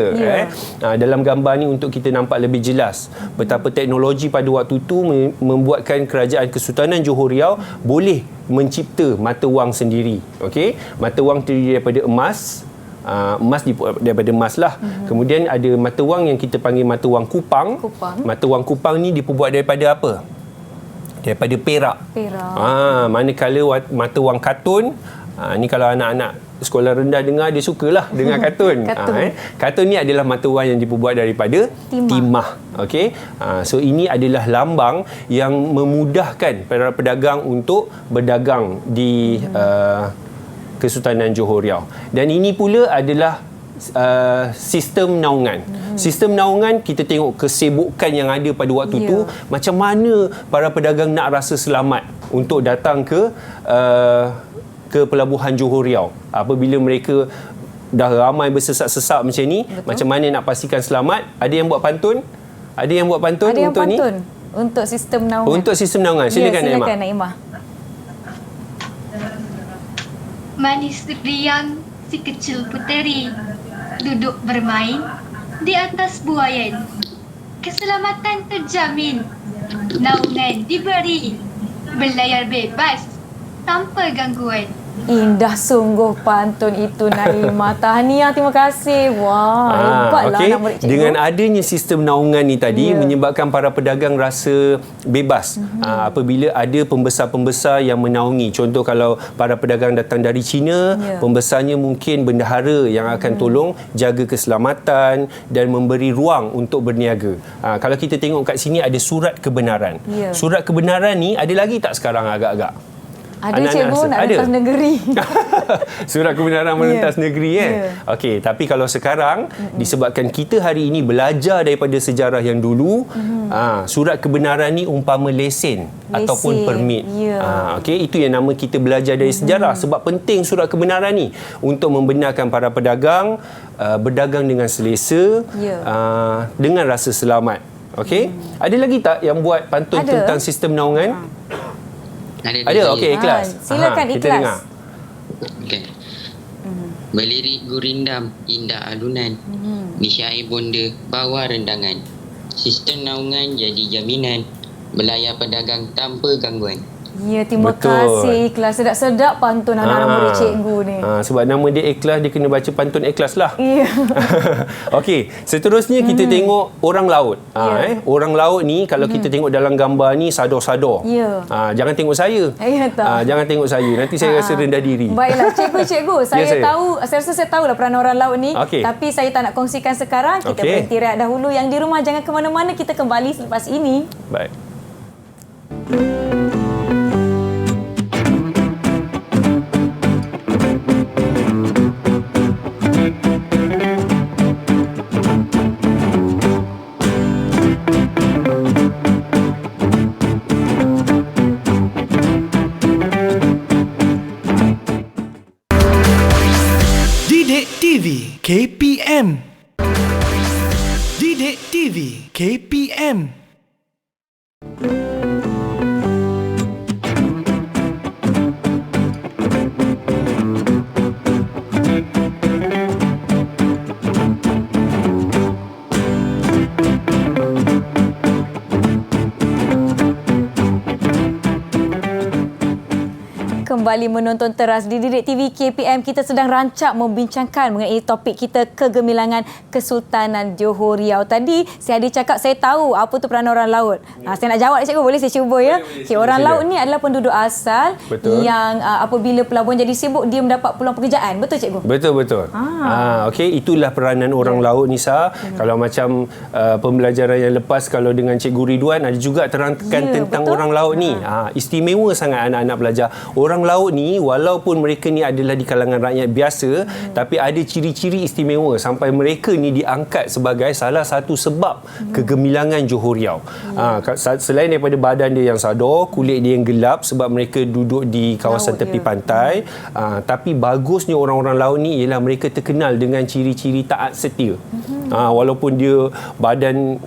Dalam gambar ni untuk kita nampak lebih jelas betapa teknologi pada waktu itu membuatkan kerajaan Kesultanan Johor Riau boleh mencipta mata wang sendiri. Okey, mata wang terdiri daripada emas. Emas daripada emas lah. Kemudian ada mata wang yang kita panggil mata wang kupang. Mata wang kupang ni diperbuat daripada apa? Daripada perak. Manakala mata wang katun, ni kalau anak-anak sekolah rendah dengar, dia sukalah dengar katun. Katun ni adalah mata wang yang diperbuat daripada timah. Okey. So ini adalah lambang yang memudahkan para pedagang untuk berdagang di Kesultanan Johor Riau. Dan ini pula adalah sistem naungan. Sistem naungan, kita tengok kesibukan yang ada pada waktu itu, macam mana para pedagang nak rasa selamat untuk datang ke Pelabuhan Johor Riau. Apabila mereka dah ramai bersesak-sesak macam ni, macam mana nak pastikan selamat? Ada yang buat pantun? Ada yang buat pantun untuk ni? Untuk sistem naungan. Untuk sistem naungan. Silakan Naimah. Manis riang si kecil puteri, duduk bermain di atas buayan. Keselamatan terjamin, naungan diberi, berlayar bebas tanpa gangguan. Indah sungguh pantun itu, Naimah. Tahniah, terima kasih. Wah, hebatlah anak murid cikgu. Dengan adanya sistem naungan ni tadi menyebabkan para pedagang rasa bebas apabila ada pembesar-pembesar yang menaungi. Contoh kalau para pedagang datang dari China, pembesarnya mungkin bendahara yang akan tolong jaga keselamatan dan memberi ruang untuk berniaga. Kalau kita tengok kat sini ada surat kebenaran. Surat kebenaran ni ada lagi tak sekarang agak-agak? Ada cikgu nak rentas negeri. Surat kebenaran merentas negeri Okey, tapi kalau sekarang disebabkan kita hari ini belajar daripada sejarah yang dulu, surat kebenaran ni umpama lesen ataupun permit. Okey, itu yang nama kita belajar dari sejarah. Sebab penting surat kebenaran ni untuk membenarkan para pedagang berdagang dengan selesa, dengan rasa selamat. Okey, ada lagi tak yang buat pantun tentang sistem naungan? Ada. Okey, ikhlas. Silakan kita ikhlas. dengar. Okay. Belirik gurindam, indah alunan. Ni syair bonda, bawa rendangan. Sistem naungan jadi jaminan. Belayar pedagang tanpa gangguan. Ya, terima kasih. Ikhlas. Sedap-sedap pantun anak-anak murid cikgu ni. Sebab nama dia ikhlas, dia kena baca pantun ikhlas lah. Ya. Okey, seterusnya kita tengok orang laut. Orang laut ni kalau kita tengok dalam gambar ni sador-sador. Jangan tengok saya. Jangan tengok saya. Nanti saya rasa rendah diri. Baiklah, cikgu. Saya rasa saya tahulah peranan orang laut ni. Tapi saya tak nak kongsikan sekarang. Kita berhenti rehat dahulu. Yang di rumah jangan ke mana-mana. Kita kembali selepas ini. Baik. KPM. Didik TV KPM. Kembali menonton teras di Didik TV KPM. Kita sedang rancak membincangkan mengenai topik kita kegemilangan Kesultanan Johor Riau. Tadi saya ada cakap saya tahu apa tu peranan orang laut. Saya nak jawab cikgu, boleh saya cuba ya? Orang laut ni adalah penduduk asal yang apabila pelabuhan jadi sibuk dia mendapat peluang pekerjaan. Betul cikgu? Betul. Okey, itulah peranan orang laut, Nisa. Kalau macam pembelajaran yang lepas kalau dengan Cikgu Ridwan ada juga terangkan tentang orang laut ni. Istimewa sangat anak-anak belajar. Orang laut ni walaupun mereka ni adalah di kalangan rakyat biasa tapi ada ciri-ciri istimewa sampai mereka ni diangkat sebagai salah satu sebab kegemilangan Johor Riau. Selain daripada badan dia yang sador, kulit dia yang gelap sebab mereka duduk di kawasan tepi pantai, tapi bagusnya orang-orang laut ni ialah mereka terkenal dengan ciri-ciri taat setia. Walaupun dia badan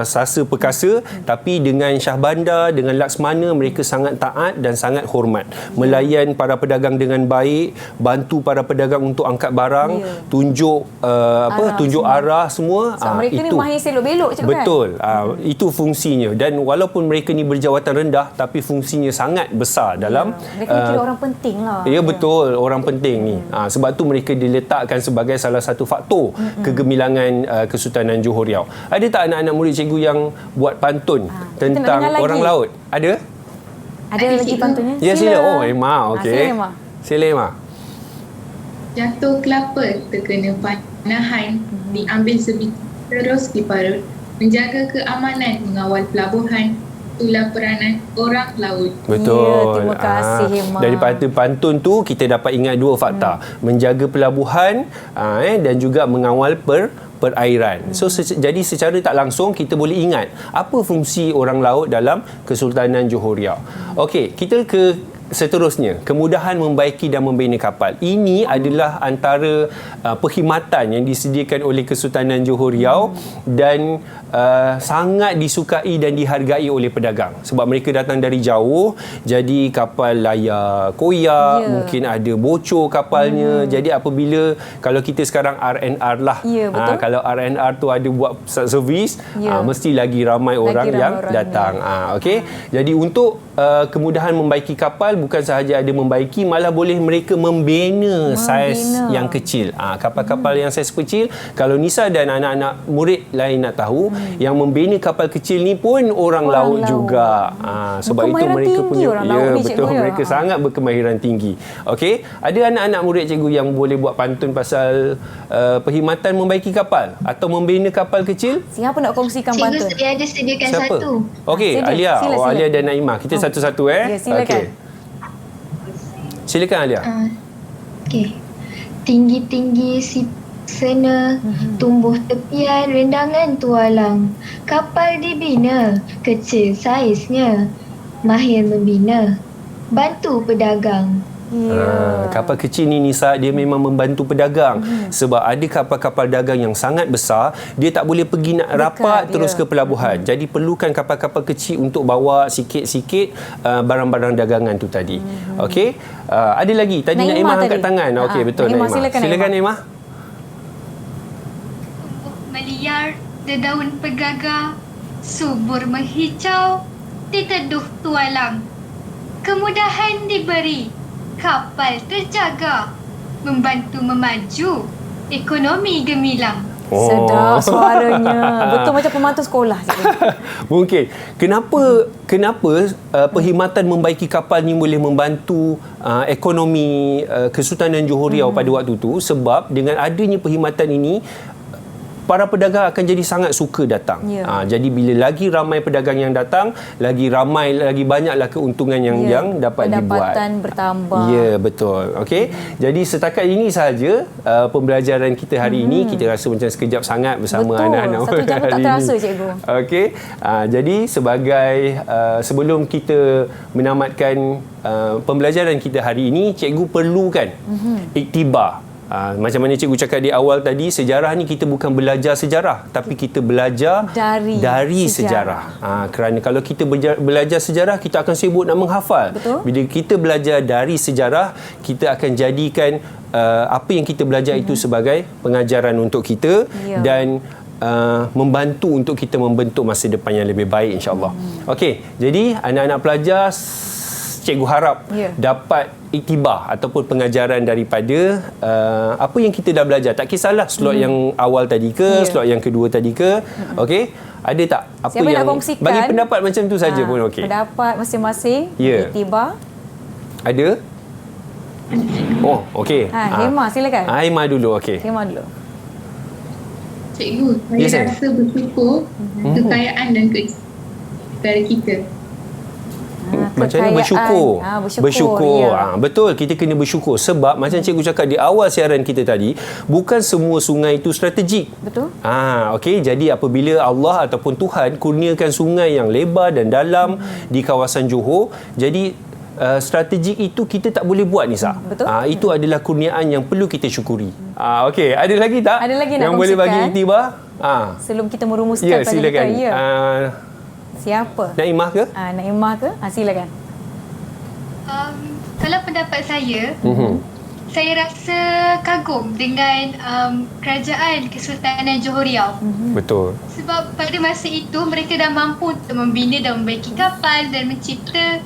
sasa perkasa tapi dengan Syah Bandar, dengan Laksmana mereka sangat taat dan sangat hormat, melayan para pedagang dengan baik, bantu para pedagang untuk angkat barang, tunjuk tunjuk arah semua. Mereka itu ni mahir selok-belok cikgu. Betul. Itu fungsinya, dan walaupun mereka ni berjawatan rendah tapi fungsinya sangat besar dalam mereka kira orang penting lah. Ya, betul, orang penting ni. Sebab tu mereka diletakkan sebagai salah satu faktor kegemilangan Kesultanan Johor Riau. Ada tak anak-anak murid cikgu yang buat pantun tentang orang laut? Ada? Ada lagi pantunnya? Ya, sila. Oh, Emma. Okey. Sila, Emma. Jatuh kelapa terkena panahan, diambil sebiji terus diparut, menjaga keamanan, mengawal pelabuhan. Itulah peranan orang laut. Betul. Ya, terima kasih, Emma. Daripada pantun tu kita dapat ingat dua fakta. Menjaga pelabuhan dan juga mengawal perairan. So jadi secara tak langsung kita boleh ingat apa fungsi orang laut dalam Kesultanan Johor Riau. Okey, kita ke seterusnya, kemudahan membaiki dan membina kapal. Ini adalah antara perkhidmatan yang disediakan oleh Kesultanan Johor Riau dan sangat disukai dan dihargai oleh pedagang sebab mereka datang dari jauh, jadi kapal layar koyak, mungkin ada bocor kapalnya. Jadi apabila kalau kita sekarang R&R lah, kalau R&R tu ada buat servis, mesti lagi ramai orang yang datang. Okey. Jadi untuk kemudahan membaiki kapal, kapal bukan sahaja ada membaiki, malah boleh mereka membina saiz yang kecil. Kapal-kapal yang saiz kecil, kalau Nisa dan anak-anak murid lain nak tahu, yang membina kapal kecil ni pun orang laut juga. Sebab itu mereka punya, betul, mereka sangat berkemahiran tinggi. Okey, ada anak-anak murid cikgu yang boleh buat pantun pasal perkhidmatan membaiki kapal atau membina kapal kecil? Siapa nak kongsikan pantun? Cikgu, saya ada sediakan Siapa? satu. Okey, Alia. Sila. Alia dan Naimah. Kita satu-satu Ya, silakan. Okey. Silakan Alia. Okey. Tinggi-tinggi si sena, tumbuh tepian rendangan tualang. Kapal dibina, kecil saiznya, mahir membina, bantu pedagang. Kapal kecil ni Nisa, dia memang membantu pedagang. Sebab ada kapal-kapal dagang yang sangat besar, dia tak boleh pergi nak rapat terus ke pelabuhan. Jadi perlukan kapal-kapal kecil untuk bawa sikit-sikit barang-barang dagangan tu tadi. Okey, ada lagi tadi Naimah angkat tangan. Okey, betul Naimah. Silakan Naimah. Meliar dedaun pegagar, subur menghijau, diteduh tualang. Kemudahan diberi, kapal terjaga, membantu memaju, ekonomi gemilang. Sedap suaranya. Betul macam pemantau sekolah. Mungkin. Kenapa perkhidmatan membaiki kapal ni boleh membantu ekonomi Kesultanan Johor Riau pada waktu tu? Sebab dengan adanya perkhidmatan ini, para pedagang akan jadi sangat suka datang. Jadi bila lagi ramai pedagang yang datang, lagi banyaklah keuntungan yang dapat dibuat. Pendapatan bertambah. Ya, betul. Okey. Jadi setakat ini sahaja pembelajaran kita hari ini. Kita rasa macam sekejap sangat bersama anak-anak. Betul. 1 jam tak terasa, cikgu. Okey. Jadi sebagai sebelum kita menamatkan pembelajaran kita hari ini, cikgu perlukan iktibar. Macam mana cikgu cakap di awal tadi, sejarah ni kita bukan belajar sejarah, tapi kita belajar dari sejarah. Kerana kalau kita belajar sejarah, kita akan sibuk nak menghafal. Betul. Bila kita belajar dari sejarah, kita akan jadikan apa yang kita belajar itu sebagai pengajaran untuk kita dan membantu untuk kita membentuk masa depan yang lebih baik, insya-Allah. Okey, jadi anak-anak pelajar, cikgu harap dapat iktibar ataupun pengajaran daripada apa yang kita dah belajar. Tak kisahlah slot yang awal tadi ke, slot yang kedua tadi ke. Okey, ada tak apa siapa yang nak kongsikan? Bagi pendapat macam tu saja pun okey. Pendapat masing-masing, iktibar. Ada? Oh, okey. Hema, silakan. Hema dulu, okey. Hema dulu. Cikgu, saya rasa bersyukur kekayaan dan keistirahat kita. Macam mana bersyukur? Bersyukur. Ya. Betul, kita kena bersyukur. Sebab macam cikgu cakap di awal siaran kita tadi, bukan semua sungai itu strategik. Betul. Okey, jadi apabila Allah ataupun Tuhan kurniakan sungai yang lebar dan dalam di kawasan Johor, jadi strategik itu kita tak boleh buat, Nisa. Betul. Itu adalah kurniaan yang perlu kita syukuri. Okey, ada lagi tak? Ada lagi nak yang boleh bagi iktibar? Sebelum kita merumuskan silakan. Siapa? Naimah ke? Naimah ke? Silakan. Kalau pendapat saya, saya rasa kagum dengan kerajaan Kesultanan Johor Riau. Betul. Sebab pada masa itu mereka dah mampu untuk membina dan membaiki kapal dan mencipta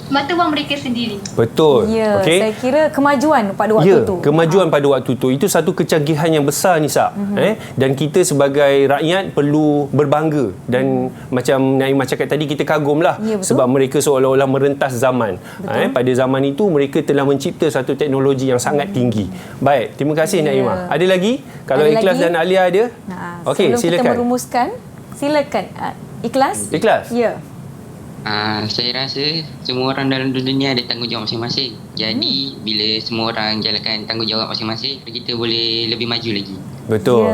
mata wang mereka sendiri. Betul. Ya, okay. Saya kira kemajuan pada waktu tu. Kemajuan pada waktu tu. Itu satu kecanggihan yang besar, Nisa. Dan kita sebagai rakyat perlu berbangga. Dan macam Naimah cakap tadi, kita kagumlah. Ya, sebab mereka seolah-olah merentas zaman. Pada zaman itu, mereka telah mencipta satu teknologi yang sangat tinggi. Baik, terima kasih Naimah. Ada lagi? Kalau ada Ikhlas lagi? dan Alia ada? Okey, sebelum silakan. kita merumuskan, silakan. Ikhlas? Ikhlas? Ya. Saya rasa semua orang dalam dunia ada tanggungjawab masing-masing. Jadi bila semua orang jalankan tanggungjawab masing-masing, kita boleh lebih maju lagi. Betul.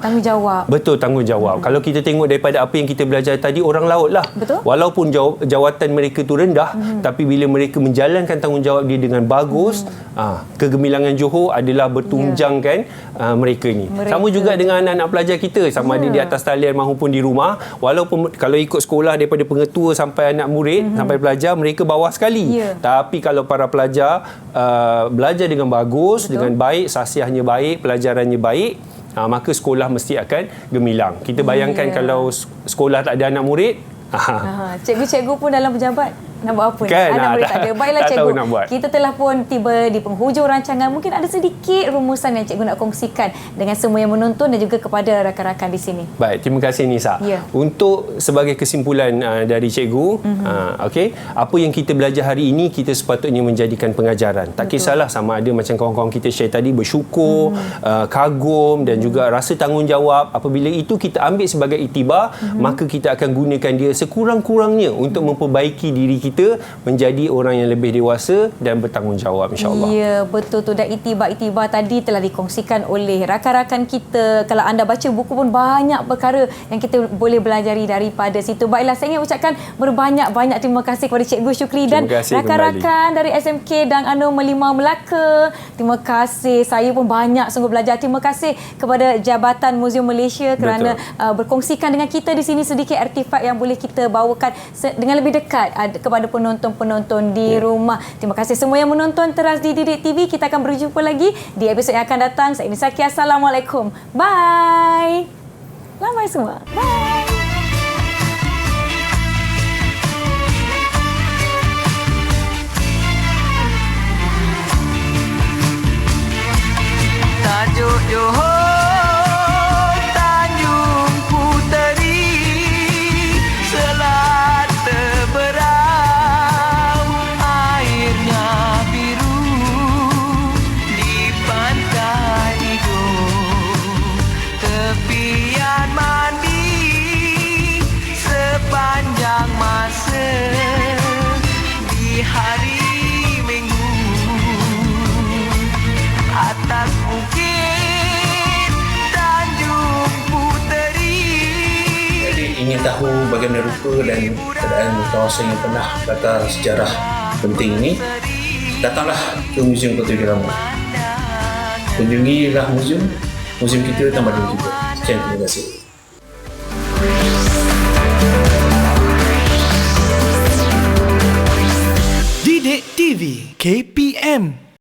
Tanggungjawab. Betul, tanggungjawab. Kalau kita tengok daripada apa yang kita belajar tadi, orang laut lah. Betul. Walaupun jawatan mereka tu rendah, tapi bila mereka menjalankan tanggungjawab dia dengan bagus, kegemilangan Johor adalah bertunjangkan mereka ni. Sama juga dengan anak-anak pelajar kita, sama ada di atas talian maupun di rumah. Walaupun kalau ikut sekolah daripada pengetua sampai anak murid, sampai pelajar, mereka bawah sekali. Tapi kalau para pelajar belajar dengan bagus, dengan baik, sasiahnya baik, pelajarannya baik, maka sekolah mesti akan gemilang. Kita bayangkan kalau sekolah tak ada anak murid, cikgu-cikgu pun dalam pejabat Nak buat apa? Kan? Anak boleh tak ada. Baiklah tak cikgu. tahu nak buat. Kita telah pun tiba di penghujung rancangan. Mungkin ada sedikit rumusan yang cikgu nak kongsikan dengan semua yang menonton dan juga kepada rakan-rakan di sini. Baik, terima kasih Nisa. Ya. Untuk sebagai kesimpulan dari cikgu, okey, apa yang kita belajar hari ini kita sepatutnya menjadikan pengajaran. Tak kisahlah sama ada macam kawan-kawan kita share tadi, bersyukur, kagum dan juga rasa tanggungjawab. Apabila itu kita ambil sebagai iktibar, maka kita akan gunakan dia sekurang-kurangnya untuk memperbaiki diri kita menjadi orang yang lebih dewasa dan bertanggungjawab, insya-Allah. Ya, betul tu. Dan itibar-itibar tadi telah dikongsikan oleh rakan-rakan kita. Kalau anda baca buku pun banyak perkara yang kita boleh belajari daripada situ. Baiklah, saya ingin ucapkan berbanyak-banyak terima kasih kepada Cikgu Syukri dan rakan-rakan dari SMK dan Anur Melima Melaka. Terima kasih. Saya pun banyak sungguh belajar. Terima kasih kepada Jabatan Muzium Malaysia kerana berkongsikan dengan kita di sini sedikit artifak yang boleh kita bawakan dengan lebih dekat kepada penonton-penonton di rumah. Terima kasih semua yang menonton teras di Didik TV. Kita akan berjumpa lagi di episod yang akan datang. Saya Nisa Kia. Assalamualaikum. Bye. Lambai semua. Bye. Tajuk Johor Tanjung Puteri, Selat Teberau, airnya biru di pantai hijau, tepian mandi sepanjang masa di hari Minggu, atas bukit Tanjung Puteri. Jadi ingin tahu bagaimana rupa dan keadaan kawasan yang pernah kata sejarah penting ini, datanglah ke Muzium Kota Irama. Kunjungilah muzium kita tambah dulu juga. Sekian, terima kasih. Didik TV KPM